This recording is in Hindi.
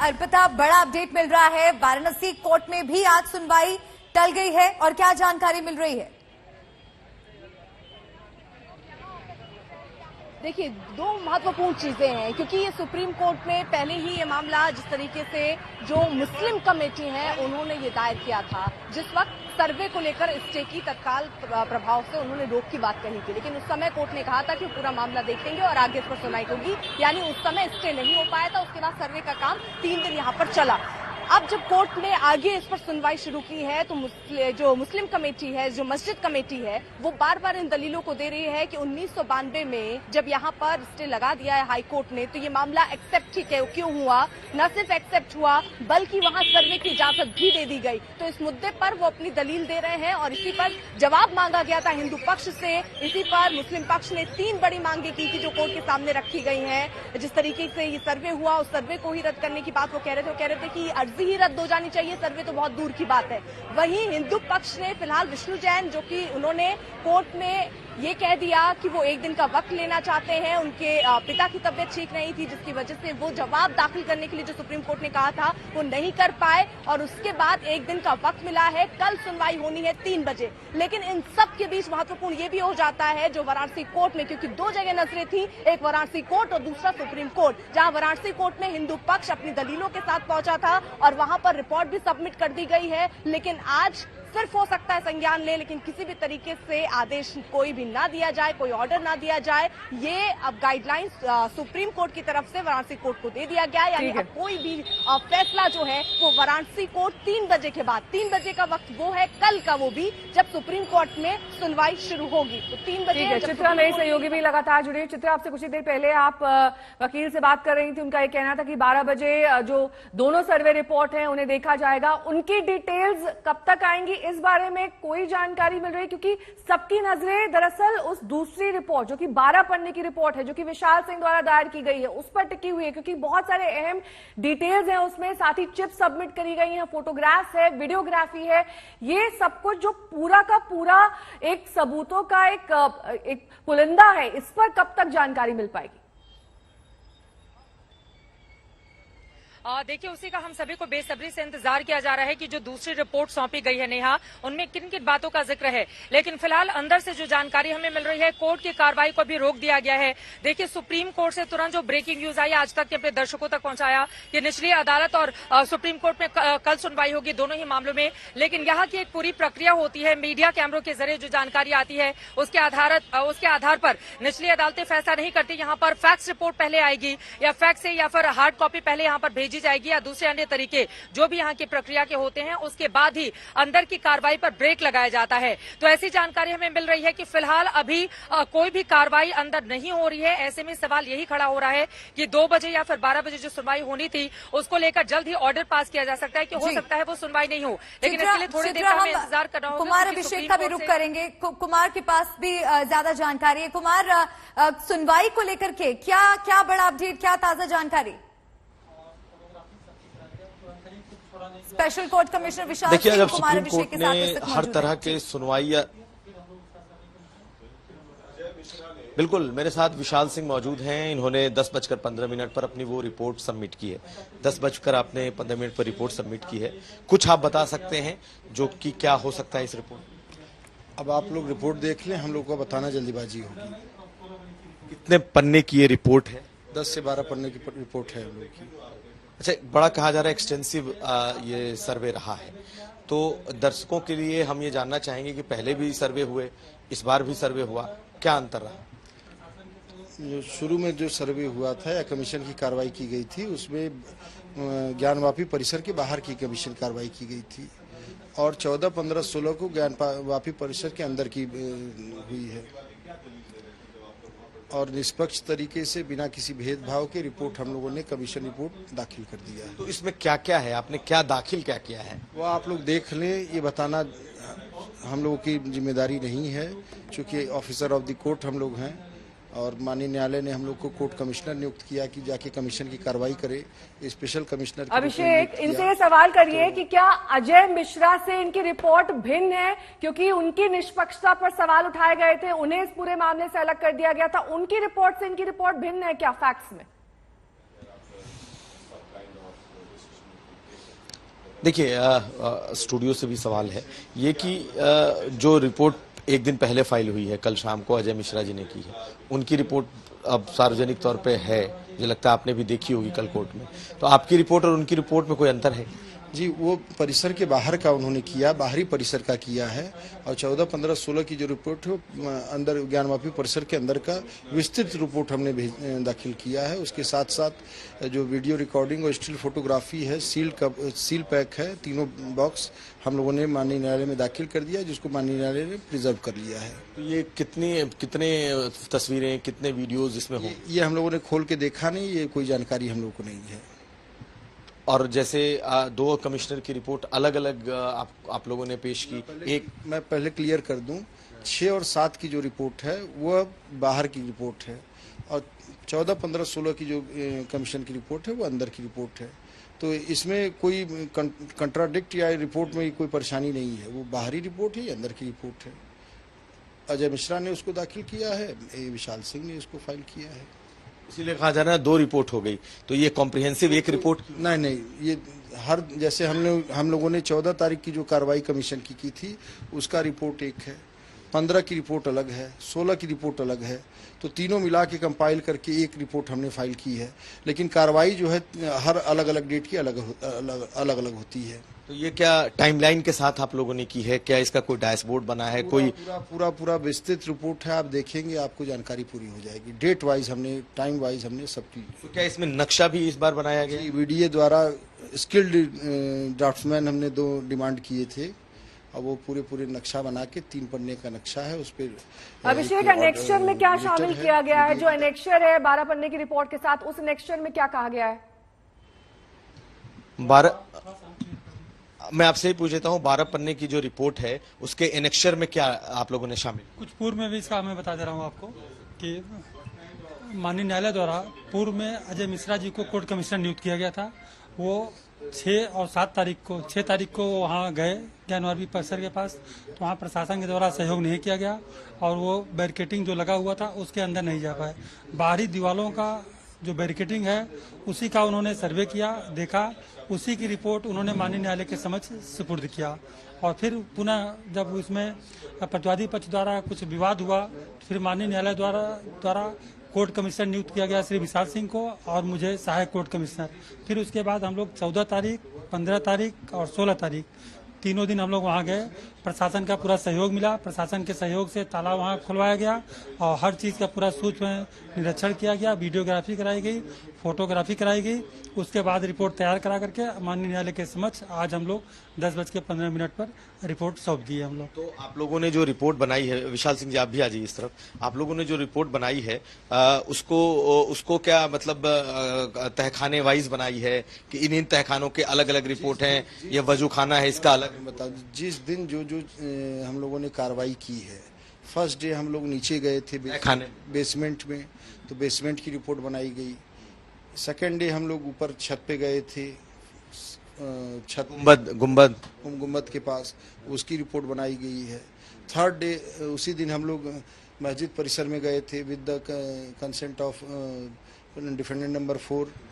अर्पिता, बड़ा अपडेट मिल रहा है, वाराणसी कोर्ट में भी आज सुनवाई टल गई है और क्या जानकारी मिल रही है? देखिए, दो महत्वपूर्ण चीजें हैं क्योंकि ये सुप्रीम कोर्ट में पहले ही ये मामला जिस तरीके से जो मुस्लिम कमेटी है उन्होंने ये दायर किया था, जिस वक्त सर्वे को लेकर स्टे की तत्काल प्रभाव से उन्होंने रोक की बात कही थी, लेकिन उस समय कोर्ट ने कहा था कि पूरा मामला देखेंगे और आगे इस पर सुनवाई होगी। यानी उस समय स्टे नहीं हो पाया था, उसके बाद सर्वे का काम 3 दिन यहाँ पर चला। अब जब कोर्ट ने आगे इस पर सुनवाई शुरू की है तो जो मुस्लिम कमेटी है, जो मस्जिद कमेटी है, वो बार बार इन दलीलों को दे रही है कि 1992 में जब यहाँ पर स्टे लगा दिया है हाई कोर्ट ने, तो ये मामला एक्सेप्ट ही क्यों हुआ, न सिर्फ एक्सेप्ट हुआ बल्कि वहाँ सर्वे की इजाजत भी दे दी गई। तो इस मुद्दे पर वो अपनी दलील दे रहे हैं और इसी पर जवाब मांगा गया था हिंदू पक्ष से। इसी पर मुस्लिम पक्ष ने 3 बड़ी मांगे की थी जो कोर्ट के सामने रखी गई हैं। जिस तरीके से ये सर्वे हुआ, उस सर्वे को ही रद्द करने की बात वो कह रहे थे कि अर्जी ही रद्द हो जानी चाहिए, सर्वे तो बहुत दूर की बात है। वहीं हिंदू पक्ष ने फिलहाल विष्णु जैन, जो कि उन्होंने कोर्ट में ये कह दिया कि वो 1 दिन का वक्त लेना चाहते हैं, उनके पिता की तबीयत ठीक नहीं थी जिसकी वजह से वो जवाब दाखिल करने के लिए जो सुप्रीम कोर्ट ने कहा था वो नहीं कर पाए और उसके बाद 1 दिन का वक्त मिला है। कल सुनवाई होनी है 3 बजे। लेकिन इन सब के बीच महत्वपूर्ण ये भी हो जाता है जो वाराणसी कोर्ट में, क्योंकि 2 जगह नजरें थी, एक वाराणसी कोर्ट और दूसरा सुप्रीम कोर्ट, जहां वाराणसी कोर्ट में हिंदू पक्ष अपनी दलीलों के साथ पहुंचा था और वहां पर रिपोर्ट भी सबमिट कर दी गई है। लेकिन आज सिर्फ हो सकता है संज्ञान ले, लेकिन किसी भी तरीके से आदेश कोई भी ना दिया जाए, कोई ऑर्डर ना दिया जाए। ये अब गाइडलाइंस सुप्रीम कोर्ट की तरफ से वाराणसी कोर्ट को दे दिया गया है। यानी अब कोई भी फैसला जो है वो वाराणसी कोर्ट 3 बजे के बाद, 3 बजे का वक्त वो है कल का, वो भी जब सुप्रीम कोर्ट में सुनवाई शुरू होगी तो 3 बजे। चित्रा, मेरे सहयोगी भी लगातार जुड़े। चित्रा, आपसे कुछ ही देर पहले आप वकील से बात कर रही थी, उनका ये कहना था कि 12 बजे जो दोनों सर्वे रिपोर्ट है उन्हें देखा जाएगा। उनकी डिटेल्स कब तक आएंगी, इस बारे में कोई जानकारी मिल रही है? क्योंकि सबकी नजरें दरअसल उस दूसरी रिपोर्ट जो कि 12 पन्ने की रिपोर्ट है, जो कि विशाल सिंह द्वारा दायर की गई है, उस पर टिकी हुई है, क्योंकि बहुत सारे अहम डिटेल्स हैं उसमें, साथ ही चिप्स सबमिट करी गई हैं, फोटोग्राफ्स है, वीडियोग्राफी है, ये सब कुछ जो पूरा का पूरा एक सबूतों का एक पुलिंदा है, इस पर कब तक जानकारी मिल पाएगी? देखिए, उसी का हम सभी को बेसब्री से इंतजार किया जा रहा है कि जो दूसरी रिपोर्ट सौंपी गई है नेहा, उनमें किन किन बातों का जिक्र है। लेकिन फिलहाल अंदर से जो जानकारी हमें मिल रही है, कोर्ट की कार्रवाई को भी रोक दिया गया है। देखिए, सुप्रीम कोर्ट से तुरंत जो ब्रेकिंग न्यूज आई आज तक के अपने दर्शकों तक पहुंचाया कि निचली अदालत और सुप्रीम कोर्ट में कल सुनवाई होगी दोनों ही मामलों में। लेकिन यहाँ की एक पूरी प्रक्रिया होती है, मीडिया कैमरों के जरिए जो जानकारी आती है उसके आधार पर निचली अदालतें फैसला नहीं करती। यहाँ पर फैक्स रिपोर्ट पहले आएगी या फैक्स से या फिर हार्ड कॉपी पहले यहाँ पर भेजी जाएगी या दूसरे अन्य तरीके जो भी यहाँ की प्रक्रिया के होते हैं, उसके बाद ही अंदर की कार्रवाई पर ब्रेक लगाया जाता है। तो ऐसी जानकारी हमें मिल रही है कि फिलहाल अभी कोई भी कार्रवाई अंदर नहीं हो रही है। ऐसे में सवाल यही खड़ा हो रहा है कि 2 बजे या फिर 12 बजे जो सुनवाई होनी थी उसको लेकर जल्द ही ऑर्डर पास किया जा सकता है कि हो सकता है वो सुनवाई नहीं हो। लेकिन इसके लिए थोड़ी देर हमें इंतजार करना होगा। कुमार अभिषेक का भी रुख करेंगे, कुमार के पास भी ज्यादा जानकारी है। कुमार, सुनवाई को लेकर के क्या बड़ा अपडेट, क्या ताजा जानकारी? स्पेशल कोर्ट कमिश्नर विशाल देखिए, सिंह जब कुमार सुप्रीम अभिषेक कोर्ट के साथ ने हर तरह के सुनवाई, बिल्कुल मेरे साथ विशाल सिंह मौजूद हैं। इन्होंने 10:15 पर अपनी वो रिपोर्ट सबमिट की है। 10:15 पर रिपोर्ट सबमिट की है। कुछ आप बता सकते हैं जो कि क्या हो सकता है इस रिपोर्ट? अब आप लोग रिपोर्ट देख लें, हम लोग को बताना जल्दीबाजी होगी। कितने पन्ने की ये रिपोर्ट है? 10 से 12 पन्ने की रिपोर्ट है हम लोग की। अच्छा, बड़ा कहा जा रहा है, एक्सटेंसिव ये सर्वे रहा है, तो दर्शकों के लिए हम ये जानना चाहेंगे कि पहले भी सर्वे हुए, इस बार भी सर्वे हुआ, क्या अंतर रहा? जो शुरू में जो सर्वे हुआ था या कमीशन की कार्रवाई की गई थी, उसमें ज्ञानवापी परिसर के बाहर की कमीशन कार्रवाई की गई थी और 14, 15, 16 को ज्ञानवापी परिसर के अंदर की हुई है और निष्पक्ष तरीके से बिना किसी भेदभाव के रिपोर्ट हम लोगों ने कमीशन रिपोर्ट दाखिल कर दिया है। तो इसमें क्या क्या है, आपने क्या दाखिल क्या किया है, वो आप लोग देख लें। ये बताना हम लोगों की जिम्मेदारी नहीं है, क्योंकि ऑफिसर ऑफ द कोर्ट हम लोग हैं और माननीय न्यायालय ने हम लोग को कोर्ट कमिश्नर नियुक्त किया कि जाके कमीशन की कार्रवाई करे। स्पेशल कमिश्नर अभिषेक, इनसे ये सवाल करिए कि क्या अजय मिश्रा से इनकी रिपोर्ट भिन्न है? क्योंकि उनकी निष्पक्षता पर सवाल उठाए गए थे, उन्हें इस पूरे मामले से अलग कर दिया गया था। उनकी रिपोर्ट से इनकी रिपोर्ट भिन्न है क्या फैक्ट्स में? देखिए स्टूडियो से भी सवाल है ये कि जो रिपोर्ट एक दिन पहले फाइल हुई है, कल शाम को अजय मिश्रा जी ने की है, उनकी रिपोर्ट अब सार्वजनिक तौर पे है, मुझे लगता है आपने भी देखी होगी कल कोर्ट में। तो आपकी रिपोर्ट और उनकी रिपोर्ट में कोई अंतर है? जी, वो परिसर के बाहर का उन्होंने किया, बाहरी परिसर का किया है, और 14, 15, 16 की जो रिपोर्ट है अंदर ज्ञानवापी परिसर के अंदर का विस्तृत रिपोर्ट हमने दाखिल किया है। उसके साथ साथ जो वीडियो रिकॉर्डिंग और स्टिल फोटोग्राफी है, सील पैक है, तीनों बॉक्स हम लोगों ने माननीय न्यायालय में दाखिल कर दिया, जिसको माननीय न्यायालय ने प्रिजर्व कर लिया है। तो ये कितने तस्वीरें, कितने वीडियोज इसमें हों? ये हम लोगों ने खोल के देखा नहीं, ये कोई जानकारी हम लोग को नहीं है। और जैसे दो कमिश्नर की रिपोर्ट अलग अलग आप लोगों ने पेश की, एक मैं पहले क्लियर कर दूं, 6 और 7 की जो रिपोर्ट है वो बाहर की रिपोर्ट है, और 14, 15, 16 की जो कमीशन की रिपोर्ट है वो अंदर की रिपोर्ट है। तो इसमें कोई कंट्राडिक्ट या रिपोर्ट में कोई परेशानी नहीं है, वो बाहरी रिपोर्ट है, अंदर की रिपोर्ट है। अजय मिश्रा ने उसको दाखिल किया है, विशाल सिंह ने इसको फाइल किया है। इसीलिए कहा जा रहा है 2 रिपोर्ट हो गई, तो ये कॉम्प्रिहेंसिव एक रिपोर्ट? नहीं, ये हर जैसे हम लोगों ने 14 तारीख की जो कार्रवाई कमीशन की थी उसका रिपोर्ट एक है, 15 की रिपोर्ट अलग है, 16 की रिपोर्ट अलग है, तो तीनों मिला के कंपाइल करके एक रिपोर्ट हमने फाइल की है। लेकिन कार्रवाई जो है हर अलग अलग डेट की अलग अलग होती है। तो ये क्या टाइमलाइन के साथ आप लोगों ने की है? क्या इसका कोई डैशबोर्ड बना है? कोई पूरा विस्तृत रिपोर्ट है, आप देखेंगे आपको जानकारी पूरी हो जाएगी। डेट वाइज हमने, टाइम वाइज हमने सब की। तो क्या इसमें नक्शा भी इस बार बनाया गया? वीडीए द्वारा स्किल्ड ड्राफ्ट्समैन हमने 2 डिमांड किए थे, और वो पूरे नक्शा बना के 3 पन्ने का नक्शा है, उस पर अभिषेक एनेक्स्चर में क्या शामिल किया गया है? जो एनेक्स्चर है 12 पन्ने की रिपोर्ट के साथ, उस एनेक्स्चर में क्या कहा गया है? 12, मैं आपसे ही पूछ लेता हूँ, 12 पन्ने की जो रिपोर्ट है उसके एनेक्स्चर में क्या आप लोगों ने शामिल? कुछ पूर्व में भी इसका मैं बता दे रहा हूँ आपको कि माननीय न्यायालय द्वारा पूर्व में अजय मिश्रा जी को कोर्ट कमिश्नर नियुक्त किया गया था। वो 6 और 7 तारीख को, 6 तारीख को वहाँ गए ज्ञानवापी परिसर के पास, तो वहाँ प्रशासन के द्वारा सहयोग नहीं किया गया, और वो बैरिकेटिंग जो लगा हुआ था उसके अंदर नहीं जा पाए। बाहरी दीवारों का जो बैरिकेटिंग है उसी का उन्होंने सर्वे किया, देखा, उसी की रिपोर्ट उन्होंने माननीय न्यायालय के समक्ष सुपुर्द किया। और फिर पुनः जब उसमें प्रतिवादी पक्ष द्वारा कुछ विवाद हुआ, फिर माननीय न्यायालय द्वारा कोर्ट कमिश्नर नियुक्त किया गया श्री विशाल सिंह को, और मुझे सहायक कोर्ट कमिश्नर। फिर उसके बाद हम लोग 14 तारीख, 15 तारीख और 16 तारीख तीनों दिन हम लोग वहाँ गए। प्रशासन का पूरा सहयोग मिला, प्रशासन के सहयोग से ताला वहाँ खुलवाया गया, और हर चीज़ का पूरा सूक्ष्म निरीक्षण किया गया, वीडियोग्राफी कराई गई, फोटोग्राफी कराई गई। उसके बाद रिपोर्ट तैयार करा करके माननीय न्यायालय के समक्ष आज हम लोग 10:15 पर रिपोर्ट सौंप दी है हम लोग। तो आप लोगों ने जो रिपोर्ट बनाई है, विशाल सिंह जी आप भी आ जाइए इस तरफ, आप लोगों ने जो रिपोर्ट बनाई है उसको क्या मतलब तहखाने वाइज बनाई है कि इन तहखानों के अलग अलग रिपोर्ट हैं, ये वजू खाना है इसका अलग? बता, जिस दिन जो हम लोगों ने कार्रवाई की है, फर्स्ट डे हम लोग नीचे गए थे बेसमेंट में, तो बेसमेंट की रिपोर्ट बनाई गई। सेकेंड डे हम लोग ऊपर छत पे गए थे, छत गुम्बद के पास, उसकी रिपोर्ट बनाई गई है। थर्ड डे उसी दिन हम लोग मस्जिद परिसर में गए थे with the consent of defendant number 4।